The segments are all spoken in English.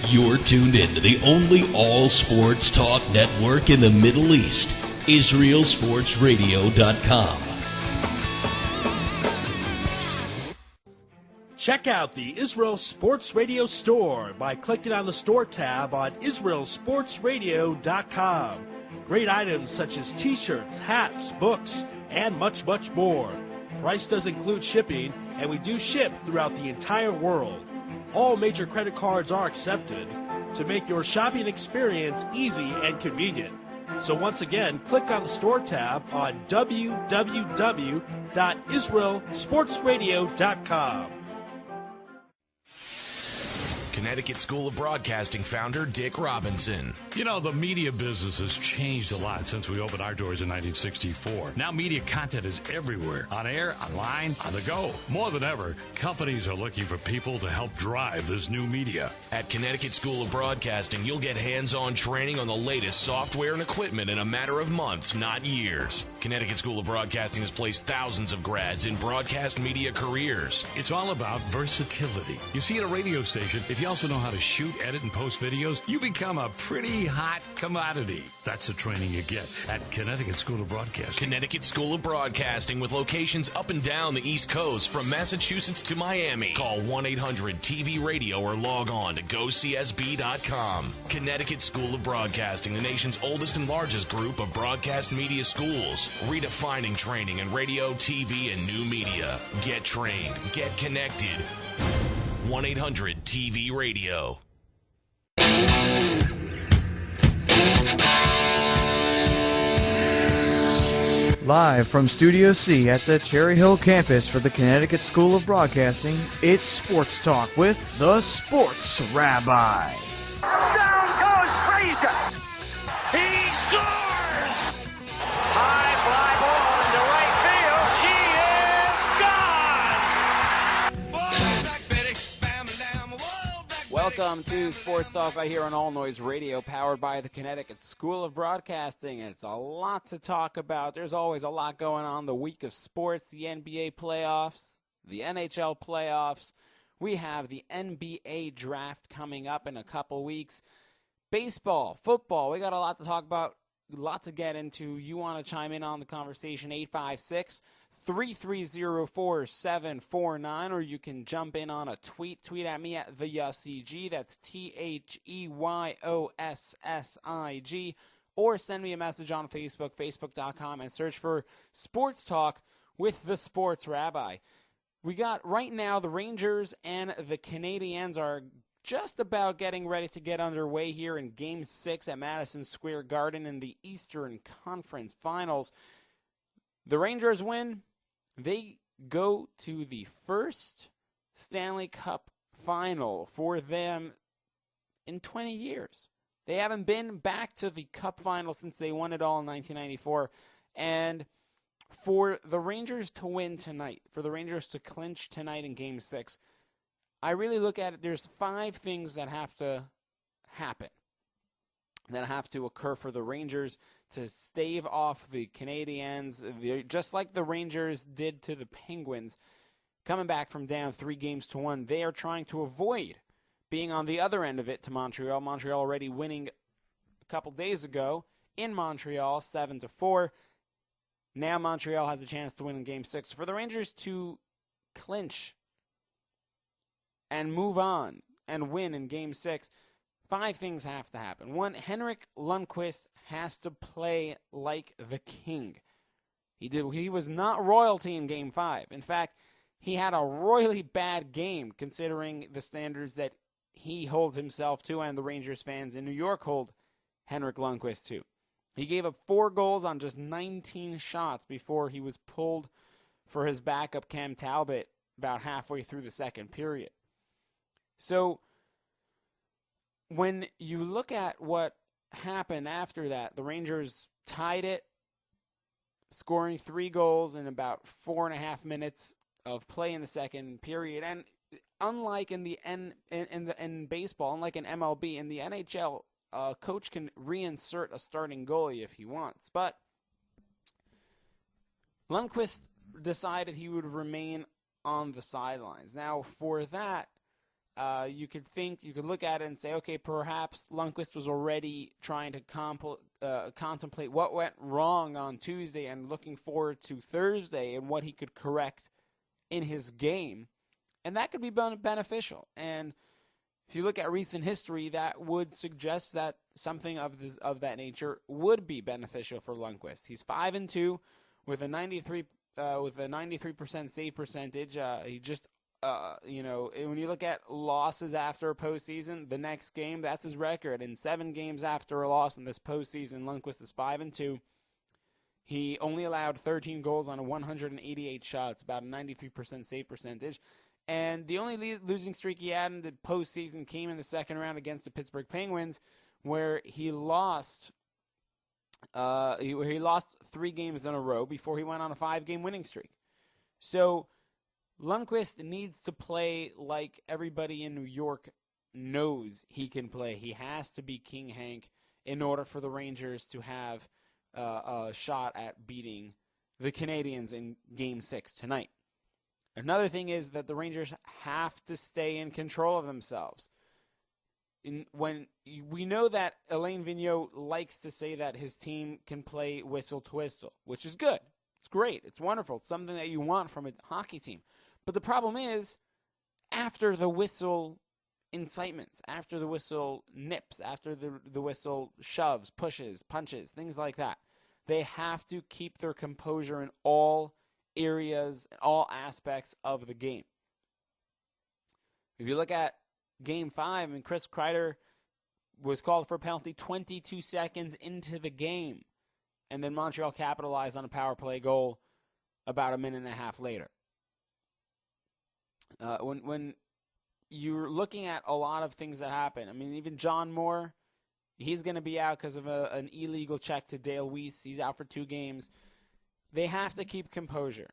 You're tuned in to the only all-sports talk network in the Middle East, IsraelSportsRadio.com. Check out the Israel Sports Radio store by clicking on the store tab on IsraelSportsRadio.com. Great items such as t-shirts, hats, books, and much, much more. Price does include shipping, and we do ship throughout the entire world. All major credit cards are accepted to make your shopping experience easy and convenient. So once again, click on the store tab on www.IsraelSportsRadio.com. Connecticut School of Broadcasting founder Dick Robinson. You know, the media business has changed a lot since we opened our doors in 1964. Now media content is everywhere, on air, online, on the go. More than ever, companies are looking for people to help drive this new media. At Connecticut School of Broadcasting, you'll get hands-on training on the latest software and equipment in a matter of months, not years. Connecticut School of Broadcasting has placed thousands of grads in broadcast media careers. It's all about versatility. You see, at a radio station, if you also know how to shoot, edit, and post videos, you become a pretty hot commodity. That's the training you get at Connecticut School of Broadcasting. Connecticut School of Broadcasting, with locations up and down the East Coast, from Massachusetts to Miami. Call 1-800-TV-RADIO or log on to GoCSB.com. Connecticut School of Broadcasting, the nation's oldest and largest group of broadcast media schools, redefining training in radio, TV, and new media. Get trained. Get connected. 1-800-TV-RADIO. Live from Studio C at the Cherry Hill campus for the Connecticut School of Broadcasting, it's Sports Talk with the Sports Rabbi. Down goes Frazier. He scores! High fly ball into right field. She is gone! Welcome to Sports Talk right here on All Noise Radio, powered by the Connecticut School of Broadcasting. It's a lot to talk about. There's always a lot going on. The week of sports, the NBA playoffs, the NHL playoffs. We have the NBA draft coming up in a couple weeks. Baseball, football, we got a lot to talk about, a lot to get into. You want to chime in on the conversation, 856-330-4749, or you can jump in on a tweet. Tweet at me at the Yossi G. That's THEYOSSIG. Or send me a message on Facebook, facebook.com, and search for Sports Talk with the Sports Rabbi. We got right now the Rangers and the Canadiens are just about getting ready to get underway here in Game 6 at Madison Square Garden in the Eastern Conference Finals. The Rangers win. They go to the first Stanley Cup final for them in 20 years. They haven't been back to the Cup final since they won it all in 1994. And for the Rangers to win tonight, for the Rangers to clinch tonight in Game 6, I really look at it, there's 5 things that have to happen, that have to occur for the Rangers to stave off the Canadiens, just like the Rangers did to the Penguins, coming back from down 3-1. They are trying to avoid being on the other end of it to Montreal. Montreal already winning a couple days ago in Montreal, 7-4. Now Montreal has a chance to win in Game 6. For the Rangers to clinch and move on and win in Game 6, 5 things have to happen. 1, Henrik Lundqvist has to play like the king. He was not royalty in Game 5. In fact, he had a royally bad game considering the standards that he holds himself to and the Rangers fans in New York hold Henrik Lundqvist to. He gave up 4 goals on just 19 shots before he was pulled for his backup Cam Talbot about halfway through the second period. So when you look at what happened after that, the Rangers tied it, scoring 3 goals in about 4.5 minutes of play in the second period. And unlike in baseball, unlike in MLB, in the NHL, a coach can reinsert a starting goalie if he wants. But Lundqvist decided he would remain on the sidelines. Now, for that, you could look at it and say, okay, perhaps Lundqvist was already trying to contemplate what went wrong on Tuesday and looking forward to Thursday and what he could correct in his game, and that could be beneficial. And if you look at recent history, that would suggest that something of that nature would be beneficial for Lundqvist. He's 5-2 with a 93% save percentage. He just when you look at losses after a postseason, the next game, that's his record. In 7 games after a loss in this postseason, Lundqvist is 5-2. He only allowed 13 goals on 188 shots, about a 93% save percentage. And the only losing streak he had in the postseason came in the second round against the Pittsburgh Penguins, where he lost. He lost 3 games in a row before he went on a 5-game winning streak. So Lundqvist needs to play like everybody in New York knows he can play. He has to be King Hank in order for the Rangers to have a shot at beating the Canadiens in Game 6 tonight. Another thing is that the Rangers have to stay in control of themselves. When we know that Alain Vigneault likes to say that his team can play whistle to whistle, which is good. It's great. It's wonderful. It's something that you want from a hockey team. But the problem is, after the whistle incitements, after the whistle nips, after the whistle shoves, pushes, punches, things like that, they have to keep their composure in all areas, all aspects of the game. If you look at Game 5, and Chris Kreider was called for a penalty 22 seconds into the game, and then Montreal capitalized on a power play goal about a minute and a half later. When you're looking at a lot of things that happen, I mean, even John Moore, he's going to be out because of an illegal check to Dale Weiss. He's out for 2 games. They have to keep composure.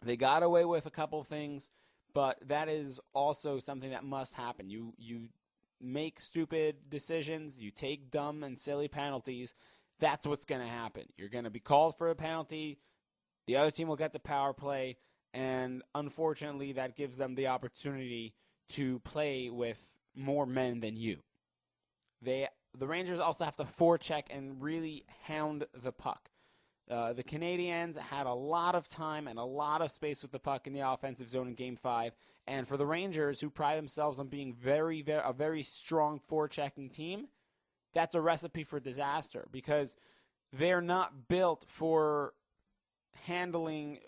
They got away with a couple things, but that is also something that must happen. You make stupid decisions. You take dumb and silly penalties. That's what's going to happen. You're going to be called for a penalty. The other team will get the power play, and unfortunately that gives them the opportunity to play with more men than you. The Rangers also have to forecheck and really hound the puck. The Canadiens had a lot of time and a lot of space with the puck in the offensive zone in Game 5. And for the Rangers, who pride themselves on being a very strong forechecking team, that's a recipe for disaster because they're not built for handling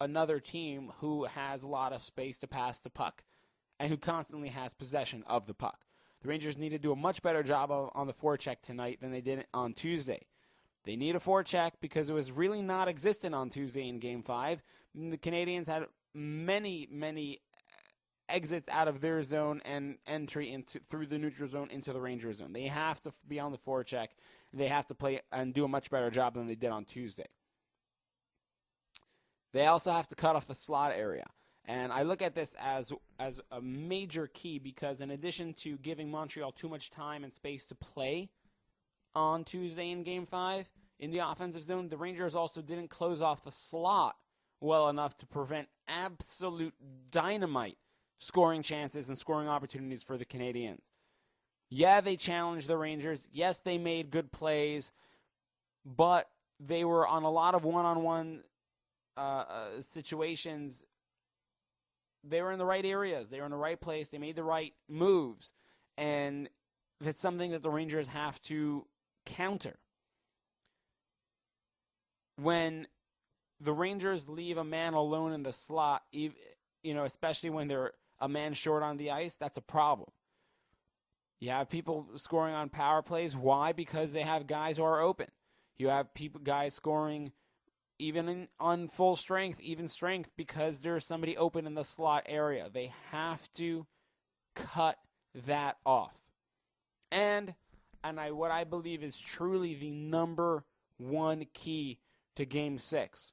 another team who has a lot of space to pass the puck and who constantly has possession of the puck. The Rangers need to do a much better job on the forecheck tonight than they did on Tuesday. They need a forecheck because it was really not existent on Tuesday in Game 5. The Canadiens had many exits out of their zone and entry through the neutral zone into the Ranger zone. They have to be on the forecheck. They have to play and do a much better job than they did on Tuesday. They also have to cut off the slot area. And I look at this as a major key because in addition to giving Montreal too much time and space to play on Tuesday in Game 5 in the offensive zone, the Rangers also didn't close off the slot well enough to prevent absolute dynamite scoring chances and scoring opportunities for the Canadiens. Yeah, they challenged the Rangers. Yes, they made good plays, but they were on a lot of one-on-one situations. They were in the right areas. They were in the right place. They made the right moves. And that's something that the Rangers have to counter. When the Rangers leave a man alone in the slot, especially when they're a man short on the ice, that's a problem. You have people scoring on power plays. Why? Because they have guys who are open. You have guys scoring even on full strength, even strength, because there's somebody open in the slot area. They have to cut that off. And what I believe is truly the number one key to Game 6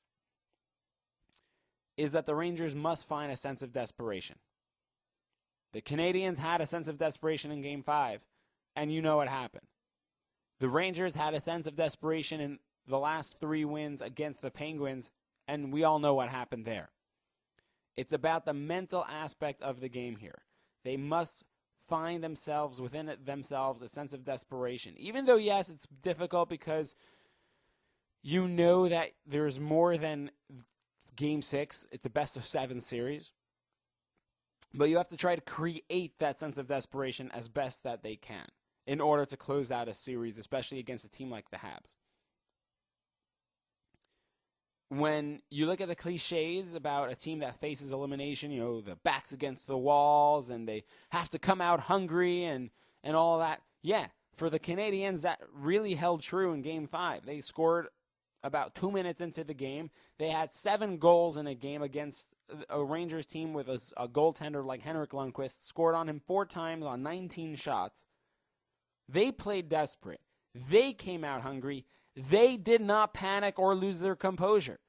is that the Rangers must find a sense of desperation. The Canadiens had a sense of desperation in Game 5, and you know what happened. The Rangers had a sense of desperation in the last 3 wins against the Penguins, and we all know what happened there. It's about the mental aspect of the game here. They must find themselves within themselves a sense of desperation. Even though, yes, it's difficult because you know that there's more than Game 6. It's a best-of-7 series. But you have to try to create that sense of desperation as best that they can in order to close out a series, especially against a team like the Habs. When you look at the cliches about a team that faces elimination, the backs against the walls and they have to come out hungry and all that. Yeah, for the Canadiens, that really held true in Game 5. They scored about 2 minutes into the game. They had 7 goals in a game against a Rangers team with a goaltender like Henrik Lundqvist, scored on him 4 times on 19 shots. They played desperate. They came out hungry. They did not panic or lose their composure.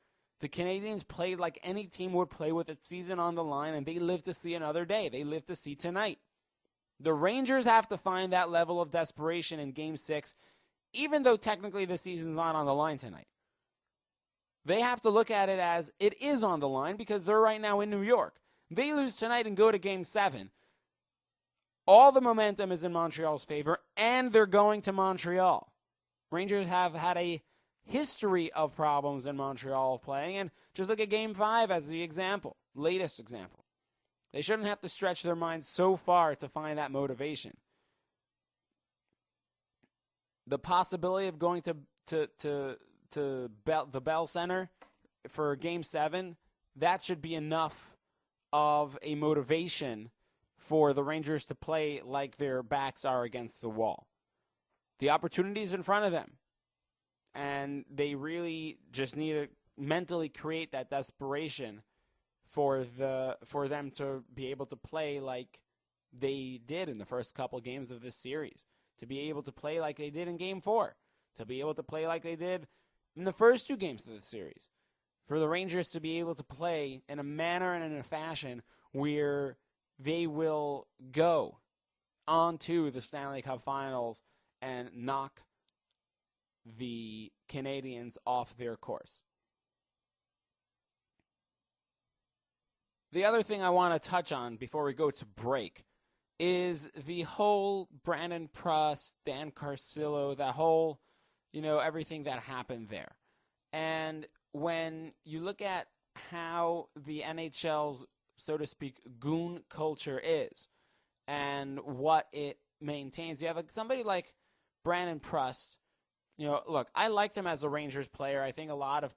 The Canadiens played like any team would play with its season on the line, and they lived to see another day. They lived to see tonight. The Rangers have to find that level of desperation in Game 6, even though technically the season's not on the line tonight. They have to look at it as it is on the line because they're right now in New York. They lose tonight and go to Game 7. All the momentum is in Montreal's favor, and they're going to Montreal. Rangers have had a history of problems in Montreal playing, and just look at Game 5 as the latest example. They shouldn't have to stretch their minds so far to find that motivation. The possibility of going to the Bell Center for Game 7, that should be enough of a motivation for the Rangers to play like their backs are against the wall. The opportunity is in front of them, and they really just need to mentally create that desperation for them to be able to play like they did in the first couple games of this series, to be able to play like they did in Game 4, to be able to play like they did in the first 2 games of the series, for the Rangers to be able to play in a manner and in a fashion where they will go onto the Stanley Cup Finals and knock the Canadiens off their course. The other thing I want to touch on before we go to break is the whole Brandon Prust, Dan Carcillo, that whole, everything that happened there. And when you look at how the NHL's, so to speak, goon culture is and what it maintains, you have somebody like Brandon Prust. Look, I liked him as a Rangers player. I think a lot of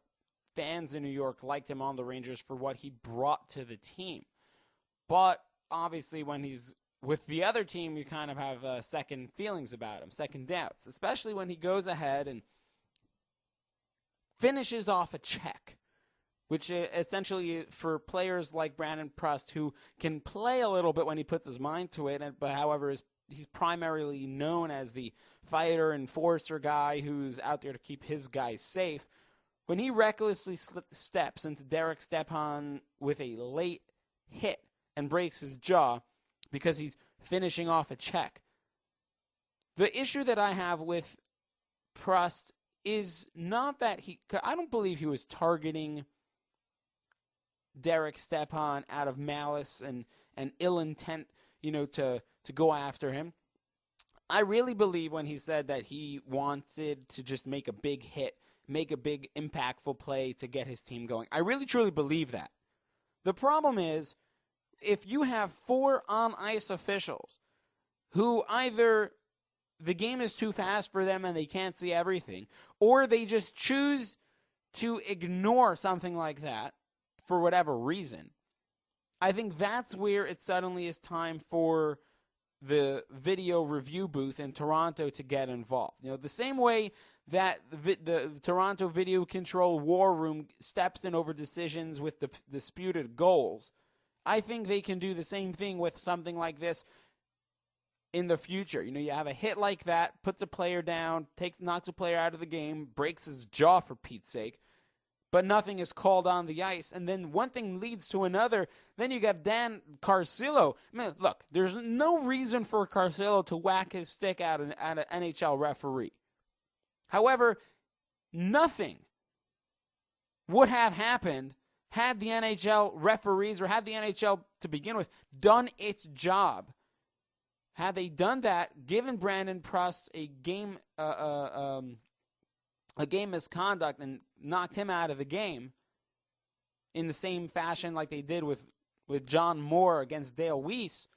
fans in New York liked him on the Rangers for what he brought to the team. But obviously when he's with the other team, you kind of have second feelings about him, second doubts, especially when he goes ahead and finishes off a check, which essentially for players like Brandon Prust, who can play a little bit when he puts his mind to it, but however he's primarily known as the fighter, enforcer guy who's out there to keep his guys safe. When he recklessly steps into Derek Stepan with a late hit and breaks his jaw because he's finishing off a check, the issue that I have with Prust is not that I don't believe he was targeting Derek Stepan out of malice and ill intent, to go after him. I really believe when he said that he wanted to just make a big hit, make a big impactful play to get his team going. I really truly believe that. The problem is, if you have 4 on-ice officials who either the game is too fast for them and they can't see everything, or they just choose to ignore something like that for whatever reason, I think that's where it suddenly is time for the video review booth in Toronto to get involved. The same way that the Toronto Video Control War Room steps in over decisions with the disputed goals, I think they can do the same thing with something like this in the future. You have a hit like that, puts a player down, knocks a player out of the game, breaks his jaw for Pete's sake, but nothing is called on the ice, and then one thing leads to another. Then you got Dan Carcillo. Man, look, there's no reason for Carcillo to whack his stick at an NHL referee. However, nothing would have happened had the NHL referees, or had the NHL to begin with, done its job, had they done that, given Brandon Prust a game misconduct and knocked him out of the game in the same fashion like they did with John Moore against Dale Weiss,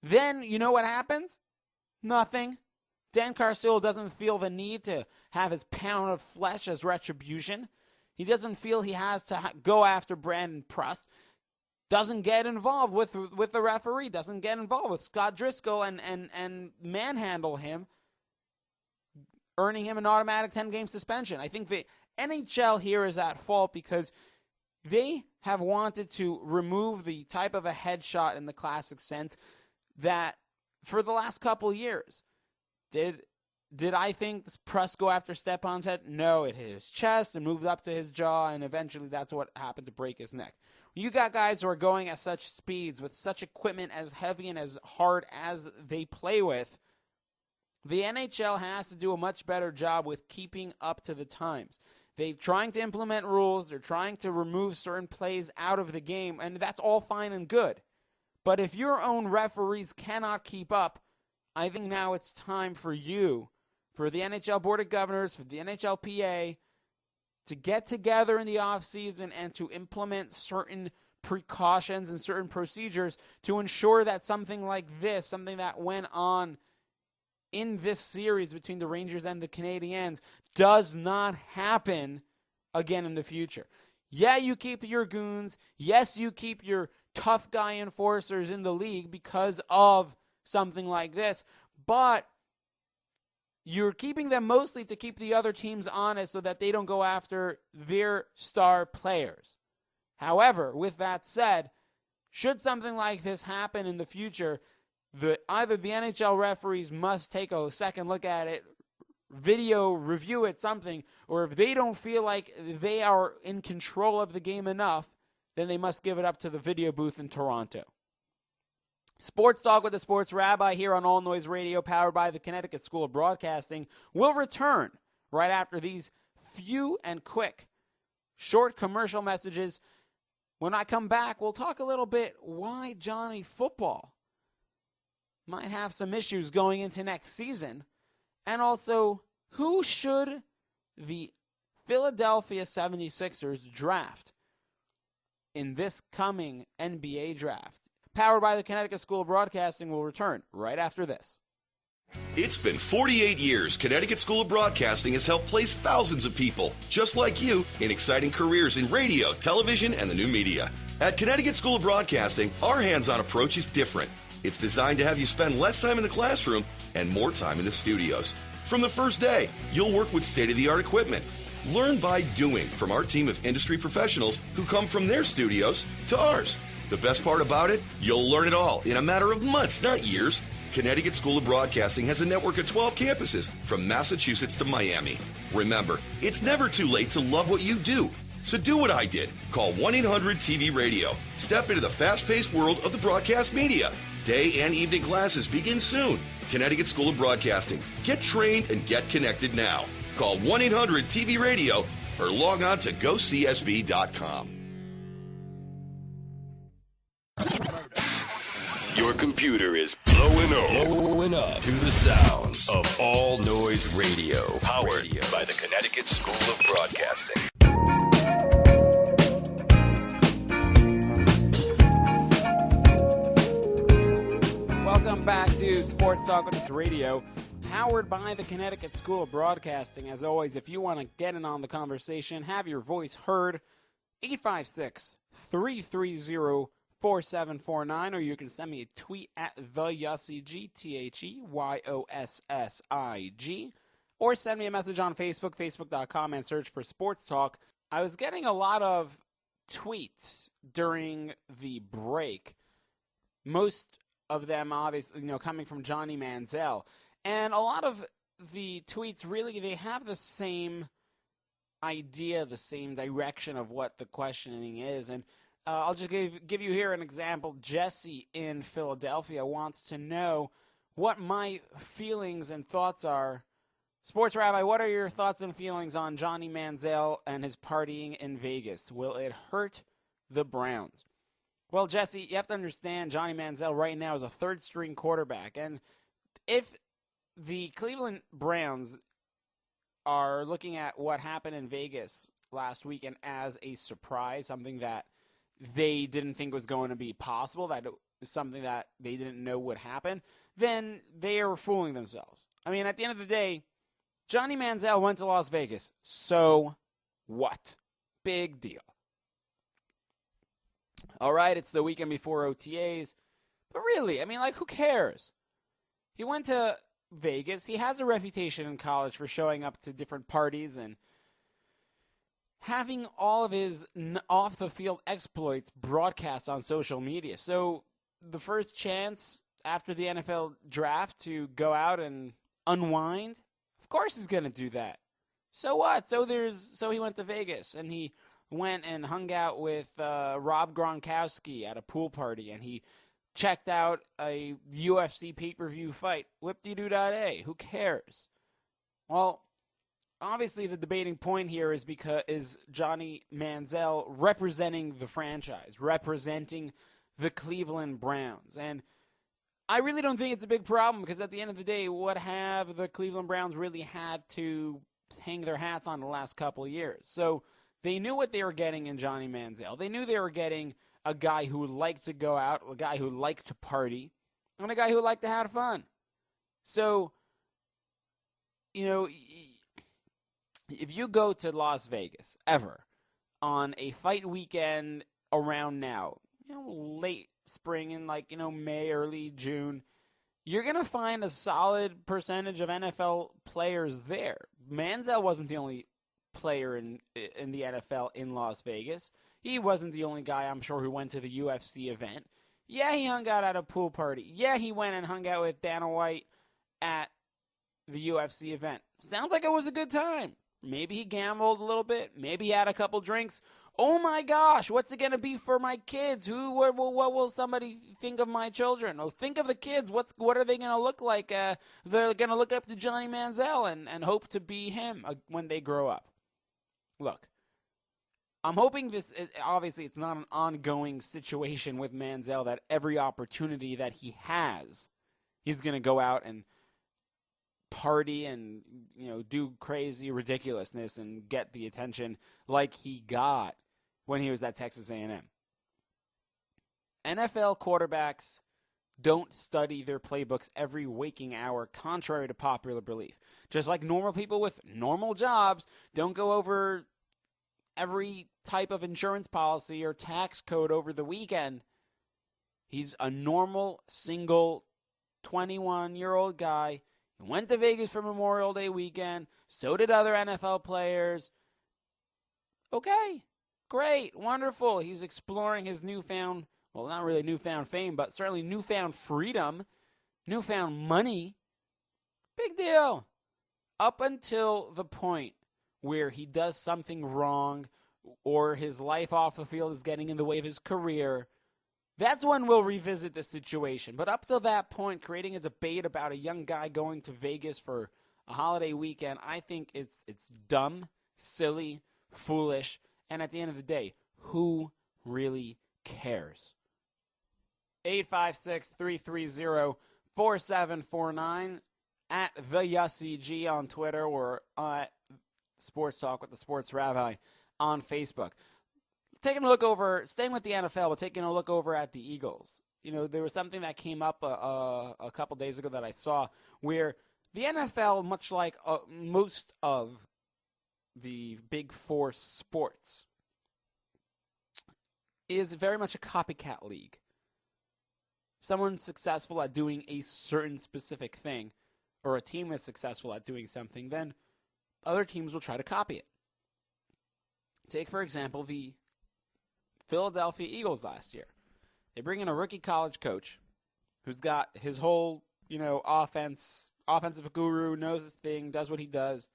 then you know what happens? Nothing. Dan Carcillo doesn't feel the need to have his pound of flesh as retribution. He doesn't feel he has to go after Brandon Prust. Doesn't get involved with the referee. Doesn't get involved with Scott Driscoll and manhandle him, earning him an automatic 10-game suspension. I think the NHL here is at fault because they have wanted to remove the type of a headshot in the classic sense that for the last couple years. Did I think Prust go after Stepan's head? No, it hit his chest and moved up to his jaw, and eventually that's what happened to break his neck. You got guys who are going at such speeds with such equipment as heavy and as hard as they play with. The NHL has to do a much better job with keeping up to the times. They're trying to implement rules. They're trying to remove certain plays out of the game, and that's all fine and good. But if your own referees cannot keep up, I think now it's time for you, for the NHL Board of Governors, for the NHLPA, to get together in the offseason and to implement certain precautions and certain procedures to ensure that something like this, something that went on in this series between the Rangers and the Canadiens, does not happen again in the future. Yeah, you keep your goons. Yes, you keep your tough guy enforcers in the league because of something like this, but you're keeping them mostly to keep the other teams honest so that they don't go after their star players. However, with that said, should something like this happen in the future, either the NHL referees must take a second look at it, video review it, something, or if they don't feel like they are in control of the game enough, then they must give it up to the video booth in Toronto. Sports Talk with the Sports Rabbi here on All Noise Radio, powered by the Connecticut School of Broadcasting, will return right after these few and quick short commercial messages. When I come back, we'll talk a little bit why Johnny Football might have some issues going into next season, and also who should the Philadelphia 76ers draft in this coming NBA draft. Powered by the Connecticut School of Broadcasting will return right after this. It's been 48 years Connecticut School of Broadcasting has helped place thousands of people, just like you, in exciting careers in radio, television, and the new media. At Connecticut School of Broadcasting, our hands-on approach is different. It's designed to have you spend less time in the classroom and more time in the studios. From the first day, you'll work with state-of-the-art equipment. Learn by doing from our team of industry professionals who come from their studios to ours. The best part about it, you'll learn it all in a matter of months, not years. Connecticut School of Broadcasting has a network of 12 campuses from Massachusetts to Miami. Remember, it's never too late to love what you do. So do what I did. Call 1-800-TV-RADIO. Step into the fast-paced world of the broadcast media. Day and evening classes begin soon. Connecticut School of Broadcasting. Get trained and get connected now. Call 1-800-TV-RADIO or log on to GoCSB.com. Your computer is blowing up to the sounds of All Noise Radio, powered by the Connecticut School of Broadcasting. Welcome back to Sports Talk with the Radio, powered by the Connecticut School of Broadcasting. As always, if you want to get in on the conversation, have your voice heard, 856-330-4749, or you can send me a tweet at the Yossi G, TheYossig, or send me a message on Facebook, facebook.com, and search for Sports Talk. I was getting a lot of tweets during the break, most of them obviously, coming from Johnny Manziel, and a lot of the tweets really, they have the same idea, the same direction of what the questioning is, and I'll just give you here an example. Jesse in Philadelphia wants to know what my feelings and thoughts are Sports Rabbi, what are your thoughts and feelings on Johnny Manziel and his partying in Vegas? Will it hurt the Browns? Well, Jesse, you have to understand Johnny Manziel right now is a third-string quarterback. And if the Cleveland Browns are looking at what happened in Vegas last weekend as a surprise, something that they didn't think was going to be possible, that it was something that they didn't know would happen, then they are fooling themselves. I mean, at the end of the day, Johnny Manziel went to Las Vegas. So what? Big deal. All right, it's the weekend before OTAs. But really, I mean, like, who cares? He went to Vegas. He has a reputation in college for showing up to different parties and having all of his off-the-field exploits broadcast on social media. So the first chance after the NFL draft to go out and unwind, of course he's going to do that. So what? So he went to Vegas, and he went and hung out with Rob Gronkowski at a pool party, and he checked out a UFC pay-per-view fight. Whip-de-doo-da-day. Who cares? Well, obviously the debating point here is Johnny Manziel representing the franchise, representing the Cleveland Browns. And I really don't think it's a big problem because at the end of the day, what have the Cleveland Browns really had to hang their hats on the last couple of years? So they knew what they were getting in Johnny Manziel. They knew they were getting a guy who liked to go out, a guy who liked to party, and a guy who liked to have fun. So, you know, if you go to Las Vegas ever on a fight weekend around now, you know, late spring in like, you know, May, early June, you're going to find a solid percentage of NFL players there. Manziel wasn't the only player in the NFL in Las Vegas. He wasn't the only guy, I'm sure, who went to the UFC event. Yeah, he hung out at a pool party. Yeah, he went and hung out with Dana White at the UFC event. Sounds like it was a good time. Maybe he gambled a little bit. Maybe he had a couple drinks. Oh my gosh, what's it going to be for my kids? What will somebody think of my children? Oh, think of the kids. What are they going to look like? They're going to look up to Johnny Manziel and hope to be him when they grow up. Look, I'm hoping obviously it's not an ongoing situation with Manziel that every opportunity that he has, he's going to go out and party and, you know, do crazy ridiculousness and get the attention like he got when he was at Texas A&M. NFL quarterbacks don't study their playbooks every waking hour, contrary to popular belief. Just like normal people with normal jobs don't go over every type of insurance policy or tax code over the weekend. He's a normal, single, 21-year-old guy. He went to Vegas for Memorial Day weekend. So did other NFL players. Okay, great, wonderful. He's exploring his newfound, well, not really newfound fame, but certainly newfound freedom, newfound money. Big deal. Up until the point where he does something wrong or his life off the field is getting in the way of his career, that's when we'll revisit the situation. But up to that point, creating a debate about a young guy going to Vegas for a holiday weekend, I think it's dumb, silly, foolish, and at the end of the day, who really cares? 856-330-4749 at the Yossi G on Twitter or at Sports Talk with the Sports Rabbi on Facebook. Taking a look over, staying with the NFL, but taking a look over at the Eagles. You know, there was something that came up a couple days ago that I saw where the NFL, much like most of the Big Four sports, is very much a copycat league. If someone's successful at doing a certain specific thing, or a team is successful at doing something, then other teams will try to copy it. Take, for example, the Philadelphia Eagles last year. They bring in a rookie college coach who's got his whole, you know, offensive guru, knows his thing, does what he does,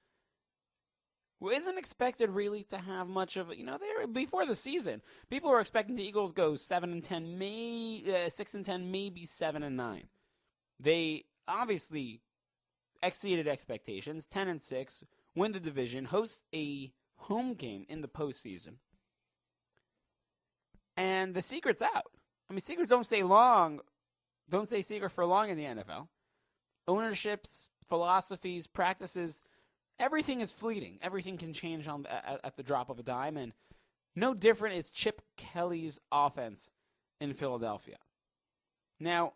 who isn't expected really to have much of, you know, before the season, people were expecting the Eagles go 7-10, 6-10, maybe 7-9. They obviously exceeded expectations, 10-6, win the division, host a home game in the postseason. And the secret's out. I mean, secrets don't stay secret for long in the NFL. Ownerships, philosophies, practices, everything is fleeting. Everything can change at the drop of a dime, and no different is Chip Kelly's offense in Philadelphia. Now,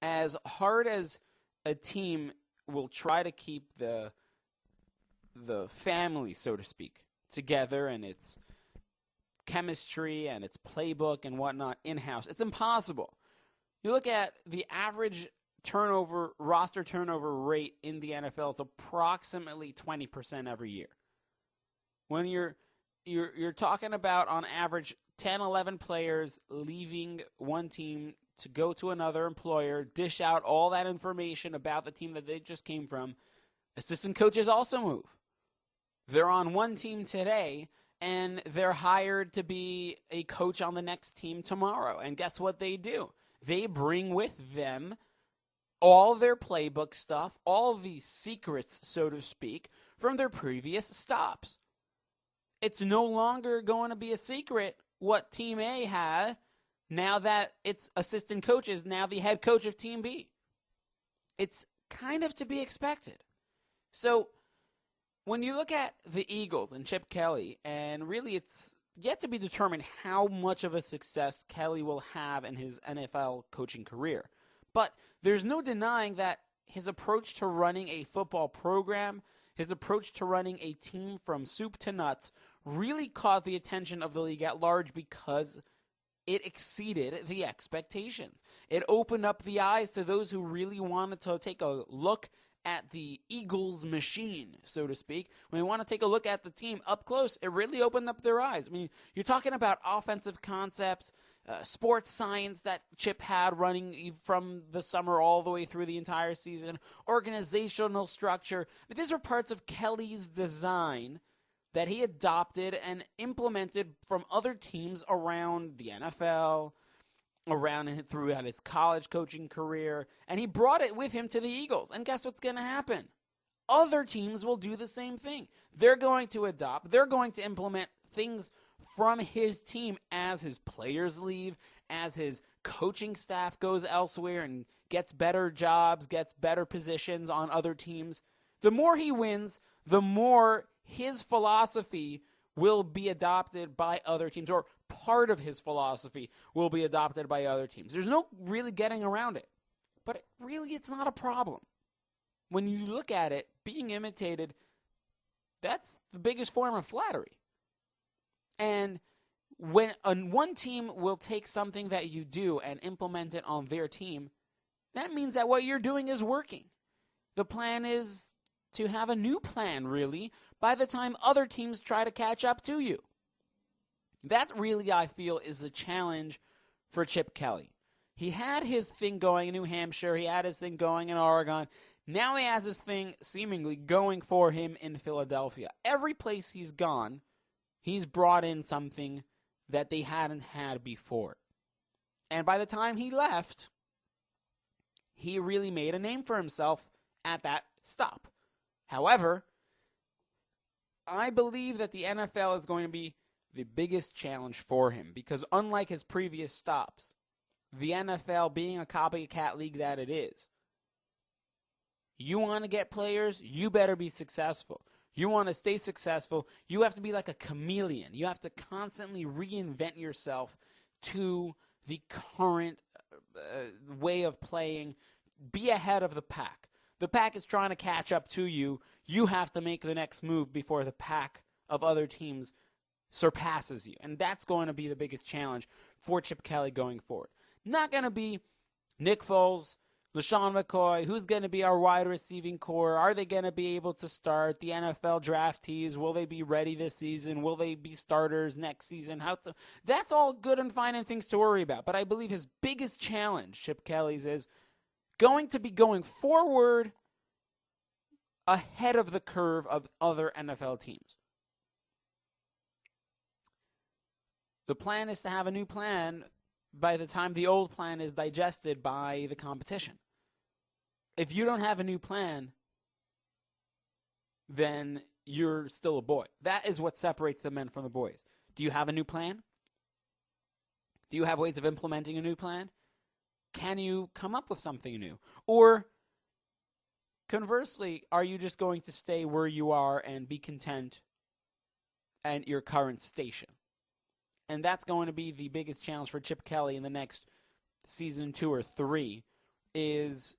as hard as a team will try to keep the family, so to speak, together and its chemistry and its playbook and whatnot in-house, it's impossible. You look at the average roster turnover rate in the NFL is approximately 20% every year. When you're talking about, on average, 10, 11 players leaving one team to go to another employer, dish out all that information about the team that they just came from, assistant coaches also move. They're on one team today, and they're hired to be a coach on the next team tomorrow. And guess what they do? They bring with them all their playbook stuff, all the secrets, so to speak, from their previous stops. It's no longer going to be a secret what Team A had now that its assistant coach is now the head coach of Team B. It's kind of to be expected. So when you look at the Eagles and Chip Kelly, and really it's yet to be determined how much of a success Kelly will have in his NFL coaching career. But there's no denying that his approach to running a football program, his approach to running a team from soup to nuts, really caught the attention of the league at large because it exceeded the expectations. It opened up the eyes to those who really wanted to take a look at the Eagles machine, so to speak. When you want to take a look at the team up close, it really opened up their eyes. I mean, you're talking about offensive concepts, sports science that Chip had running from the summer all the way through the entire season, organizational structure. I mean, these are parts of Kelly's design that he adopted and implemented from other teams around the NFL, around and throughout his college coaching career, and he brought it with him to the Eagles. And guess what's going to happen? Other teams will do the same thing. They're going to adopt, they're going to implement things from his team as his players leave, as his coaching staff goes elsewhere and gets better jobs, gets better positions on other teams. The more he wins, the more his philosophy will be adopted by other teams, or part of his philosophy will be adopted by other teams. There's no really getting around it. But it's not a problem. When you look at it, being imitated, that's the biggest form of flattery. And when one team will take something that you do and implement it on their team, that means that what you're doing is working. The plan is to have a new plan, really, by the time other teams try to catch up to you. That really, I feel, is a challenge for Chip Kelly. He had his thing going in New Hampshire. He had his thing going in Oregon. Now he has his thing seemingly going for him in Philadelphia. Every place he's gone, he's brought in something that they hadn't had before. And by the time he left, he really made a name for himself at that stop. However, I believe that the NFL is going to be the biggest challenge for him because unlike his previous stops, the NFL being a copycat league that it is, you want to get players, you better be successful. You want to stay successful, you have to be like a chameleon. You have to constantly reinvent yourself to the current way of playing. Be ahead of the pack. The pack is trying to catch up to you. You have to make the next move before the pack of other teams surpasses you. And that's going to be the biggest challenge for Chip Kelly going forward. Not going to be Nick Foles, LaShawn McCoy, who's going to be our wide receiving core? Are they going to be able to start? The NFL draftees, will they be ready this season? Will they be starters next season? That's all good and fine and things to worry about. But I believe his biggest challenge, Chip Kelly's, is going to be going forward ahead of the curve of other NFL teams. The plan is to have a new plan by the time the old plan is digested by the competition. if you don't have a new plan, then you're still a boy. That is what separates the men from the boys. Do you have a new plan? Do you have ways of implementing a new plan? Can you come up with something new? Or conversely, are you just going to stay where you are and be content at your current station? And that's going to be the biggest challenge for Chip Kelly in the next season 2 or 3, is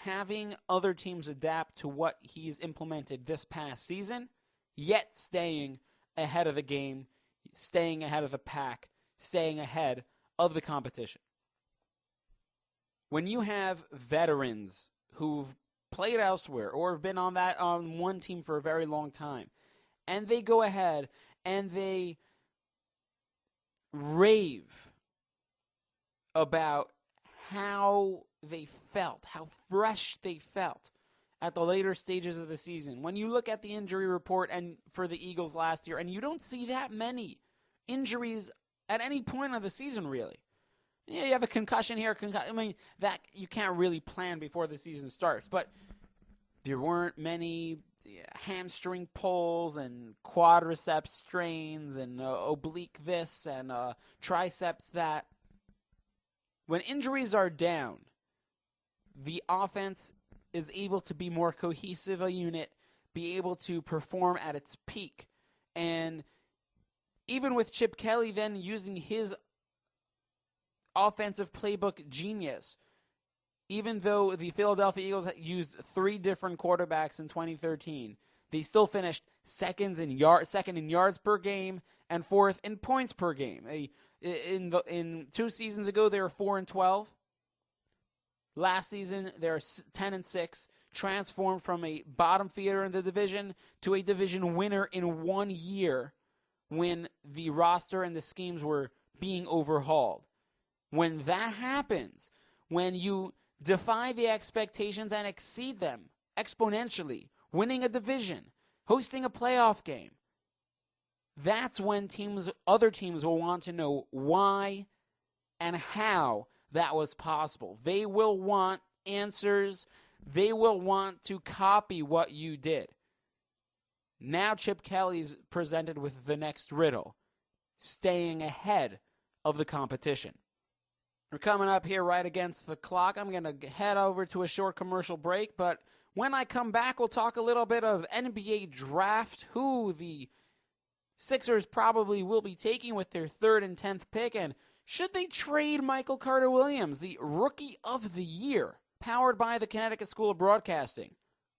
having other teams adapt to what he's implemented this past season, yet staying ahead of the game, staying ahead of the pack, staying ahead of the competition. When you have veterans who've played elsewhere or have been on one team for a very long time, and they go ahead and they rave about how they felt, how fresh they felt at the later stages of the season. When you look at the injury report and for the Eagles last year, and you don't see that many injuries at any point of the season, really. Yeah, you have a concussion here, that you can't really plan before the season starts, but there weren't many hamstring pulls and quadriceps strains and oblique this and triceps that. When injuries are down, the offense is able to be more cohesive a unit, be able to perform at its peak. And even with Chip Kelly then using his offensive playbook genius, even though the Philadelphia Eagles used 3 different quarterbacks in 2013, they still finished second in yards per game and 4th in points per game. In 2 seasons ago, they were 4-12. Last season, they're 10-6. Transformed from a bottom feeder in the division to a division winner in 1 year, when the roster and the schemes were being overhauled. When that happens, when you defy the expectations and exceed them exponentially, winning a division, hosting a playoff game, that's when other teams will want to know why and how that was possible. They will want answers. They will want to copy what you did. Now Chip Kelly's presented with the next riddle, staying ahead of the competition. We're coming up here right against the clock. I'm going to head over to a short commercial break, but when I come back, we'll talk a little bit of NBA draft, who the Sixers probably will be taking with their 3rd and 10th pick, and should they trade Michael Carter-Williams, the Rookie of the Year, powered by the Connecticut School of Broadcasting.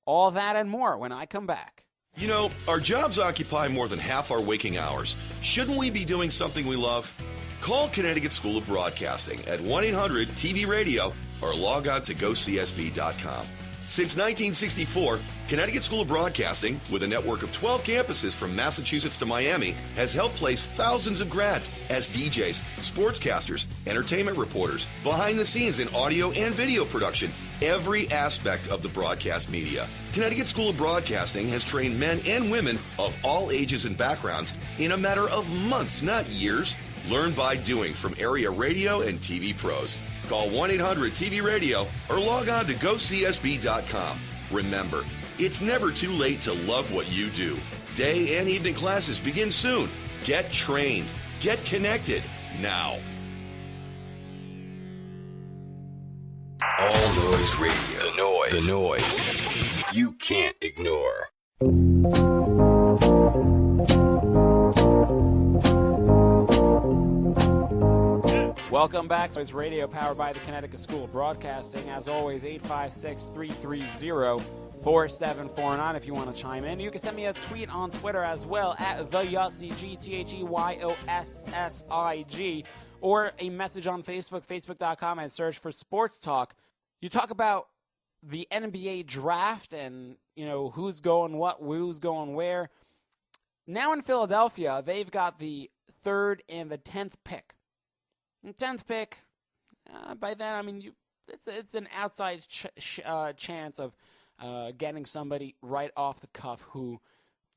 All that and more when I come back. You know, our jobs occupy more than half our waking hours. Shouldn't we be doing something we love? Call Connecticut School of Broadcasting at 1-800-TV-RADIO or log on to GoCSB.com. Since 1964, Connecticut School of Broadcasting, with a network of 12 campuses from Massachusetts to Miami, has helped place thousands of grads as DJs, sportscasters, entertainment reporters, behind the scenes in audio and video production, every aspect of the broadcast media. Connecticut School of Broadcasting has trained men and women of all ages and backgrounds in a matter of months, not years. Learn by doing from area radio and TV pros. Call 1-800-TV-RADIO or log on to GoCSB.com. Remember, it's never too late to love what you do. Day and evening classes begin soon. Get trained. Get connected now. All Noise Radio. The noise you can't ignore. Welcome back. It's radio powered by the Connecticut School of Broadcasting. As always, 856-330-4749 if you want to chime in. You can send me a tweet on Twitter as well at the Yossi, GTHEYOSSIG, or a message on Facebook, facebook.com, and search for Sports Talk. You talk about the NBA draft and, who's going what, who's going where. Now in Philadelphia, they've got the 3rd and the 10th pick. 10th pick, by then, it's an outside chance of getting somebody right off the cuff who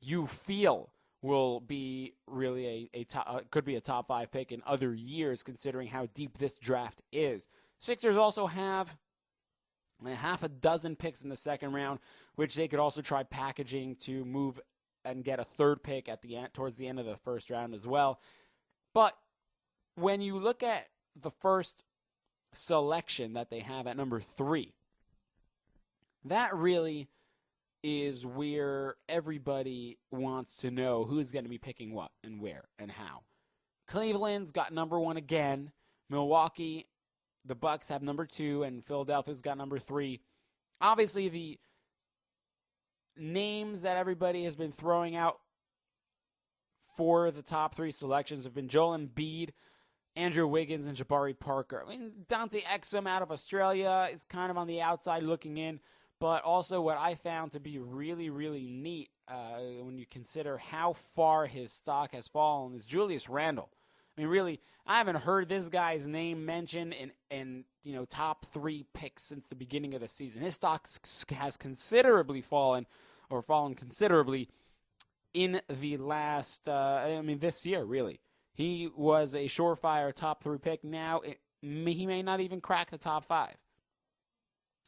you feel will be really could be a top 5 pick in other years, considering how deep this draft is. Sixers also have and half a dozen picks in the second round, which they could also try packaging to move and get a third pick at the end, towards the end of the first round as well. But when you look at the first selection that they have at number 3, that really is where everybody wants to know who's going to be picking what and where and how. Cleveland's got number 1 again. Milwaukee, the Bucks have number 2, and Philadelphia's got number 3. Obviously, the names that everybody has been throwing out for the top 3 selections have been Joel Embiid, Andrew Wiggins, and Jabari Parker. I mean, Dante Exum out of Australia is kind of on the outside looking in, but also what I found to be really, really neat when you consider how far his stock has fallen is Julius Randle. I mean, really, I haven't heard this guy's name mentioned in top 3 picks since the beginning of the season. His stock has considerably fallen considerably in the last, this year, really. He was a surefire top 3 pick. Now, he may not even crack the top 5.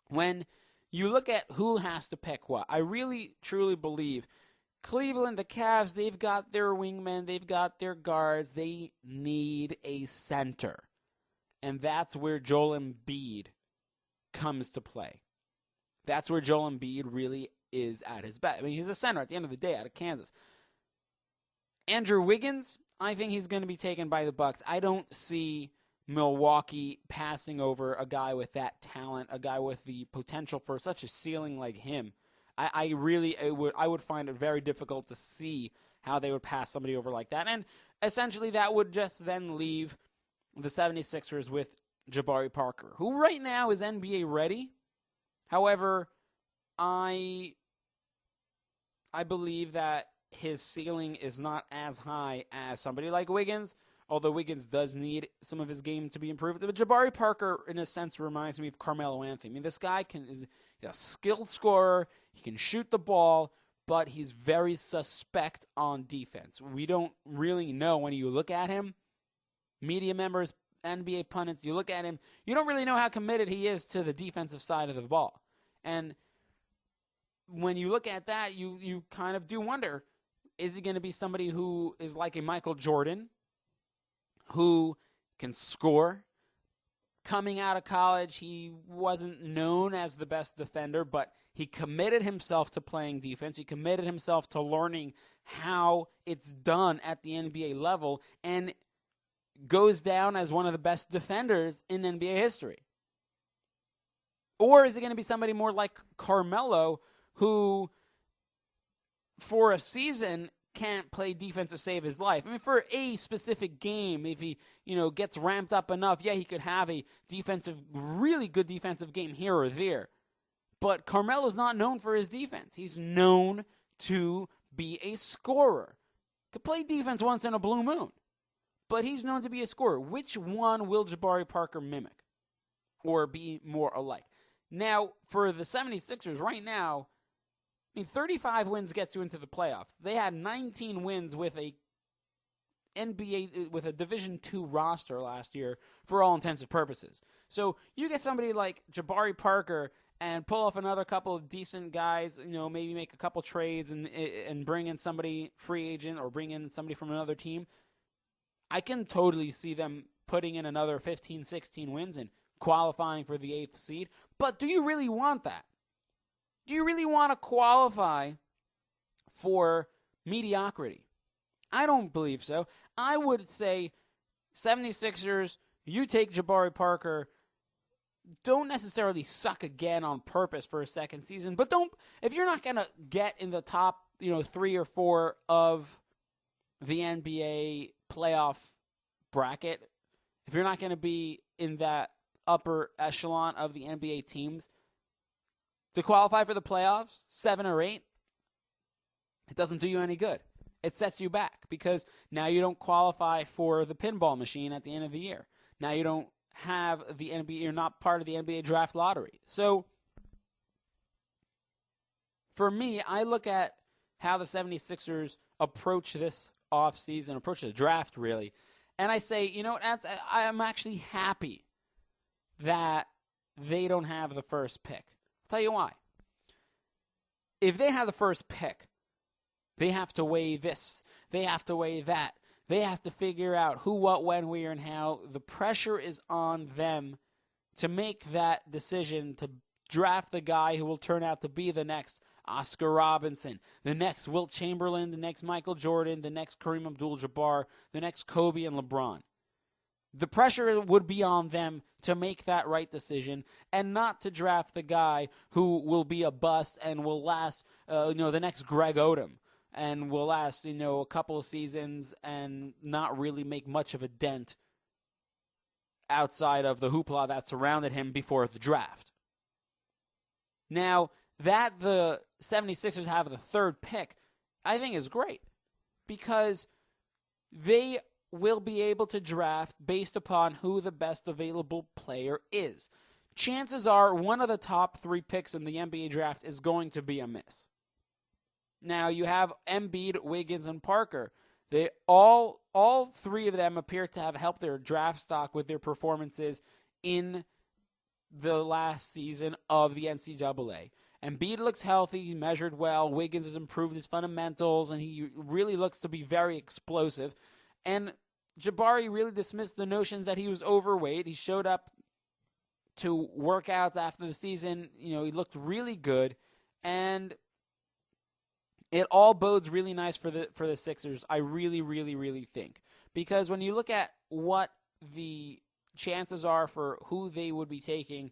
When you look at who has to pick what, I really, truly believe Cleveland, the Cavs, they've got their wingmen, they've got their guards. They need a center. And that's where Joel Embiid comes to play. That's where Joel Embiid really is at his best. I mean, he's a center at the end of the day out of Kansas. Andrew Wiggins, I think he's going to be taken by the Bucks. I don't see Milwaukee passing over a guy with that talent, a guy with the potential for such a ceiling like him. I would find it very difficult to see how they would pass somebody over like that. And essentially that would just then leave the 76ers with Jabari Parker, who right now is NBA ready. However, I believe that his ceiling is not as high as somebody like Wiggins, although Wiggins does need some of his game to be improved. But Jabari Parker, in a sense, reminds me of Carmelo Anthony. I mean, this guy is a skilled scorer. He can shoot the ball, but he's very suspect on defense. We don't really know when you look at him. Media members, NBA pundits, you look at him, you don't really know how committed he is to the defensive side of the ball. And when you look at that, you kind of do wonder, is he going to be somebody who is like a Michael Jordan, who can score? Coming out of college, he wasn't known as the best defender, but he committed himself to playing defense. He committed himself to learning how it's done at the NBA level and goes down as one of the best defenders in NBA history. Or is it going to be somebody more like Carmelo, who for a season can't play defense to save his life? I mean, for a specific game, if he, gets ramped up enough, yeah, he could have a really good defensive game here or there. But Carmelo's not known for his defense. He's known to be a scorer. Could play defense once in a blue moon. But he's known to be a scorer. Which one will Jabari Parker mimic or be more alike? Now, for the 76ers right now, 35 wins gets you into the playoffs. They had 19 wins with a Division II roster last year for all intents and purposes. So you get somebody like Jabari Parker and pull off another couple of decent guys, maybe make a couple trades and bring in somebody free agent or bring in somebody from another team. I can totally see them putting in another 15, 16 wins and qualifying for the 8th seed. But do you really want that? Do you really want to qualify for mediocrity? I don't believe so. I would say 76ers, you take Jabari Parker, don't necessarily suck again on purpose for a second season, but if you're not going to get in the top, 3 or 4 of the NBA playoff bracket, if you're not going to be in that upper echelon of the NBA teams, to qualify for the playoffs, 7 or 8, it doesn't do you any good. It sets you back because now you don't qualify for the pinball machine at the end of the year. Now you don't have the NBA, you're not part of the NBA draft lottery. So for me, I look at how the 76ers approach this offseason, approach the draft really, and I say, I'm actually happy that they don't have the first pick. I'll tell you why. If they have the first pick, they have to weigh this. They have to weigh that. They have to figure out who, what, when, where, and how. The pressure is on them to make that decision to draft the guy who will turn out to be the next Oscar Robinson, the next Wilt Chamberlain, the next Michael Jordan, the next Kareem Abdul-Jabbar, the next Kobe and LeBron. The pressure would be on them to make that right decision and not to draft the guy who will be a bust and will last, the next Greg Odom and will last, a couple of seasons and not really make much of a dent outside of the hoopla that surrounded him before the draft. Now, that the 76ers have the third pick, I think is great because they will be able to draft based upon who the best available player is. Chances are one of the top 3 picks in the NBA draft is going to be a miss. Now, you have Embiid, Wiggins, and Parker. They all 3 of them appear to have helped their draft stock with their performances in the last season of the NCAA. Embiid looks healthy, he measured well, Wiggins has improved his fundamentals, and he really looks to be very explosive. And Jabari really dismissed the notions that he was overweight. He showed up to workouts after the season. He looked really good, and it all bodes really nice for the Sixers. I really, really, really think, because when you look at what the chances are for who they would be taking,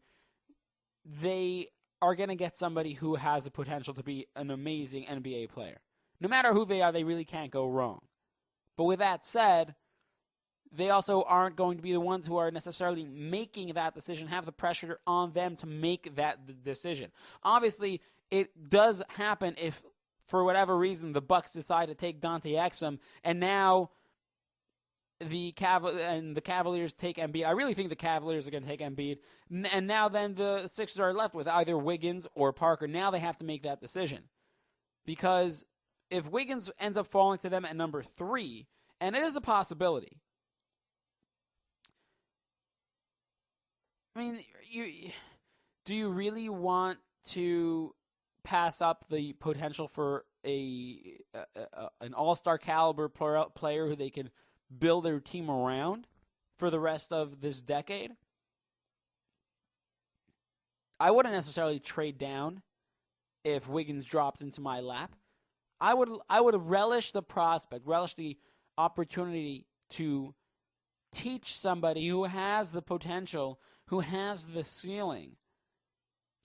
they are going to get somebody who has the potential to be an amazing NBA player. No matter who they are, they really can't go wrong. But with that said, they also aren't going to be the ones who are necessarily making that decision, have the pressure on them to make that decision. Obviously, it does happen if, for whatever reason, the Bucks decide to take Dante Exum, and now the Cavaliers take Embiid. I really think the Cavaliers are going to take Embiid, and now then the Sixers are left with either Wiggins or Parker. Now they have to make that decision, because if Wiggins ends up falling to them at number 3, and it is a possibility, I mean, do you really want to pass up the potential for an all-star caliber player who they can build their team around for the rest of this decade? I wouldn't necessarily trade down if Wiggins dropped into my lap. I would relish the prospect, relish the opportunity to teach somebody who has the potential, who has the ceiling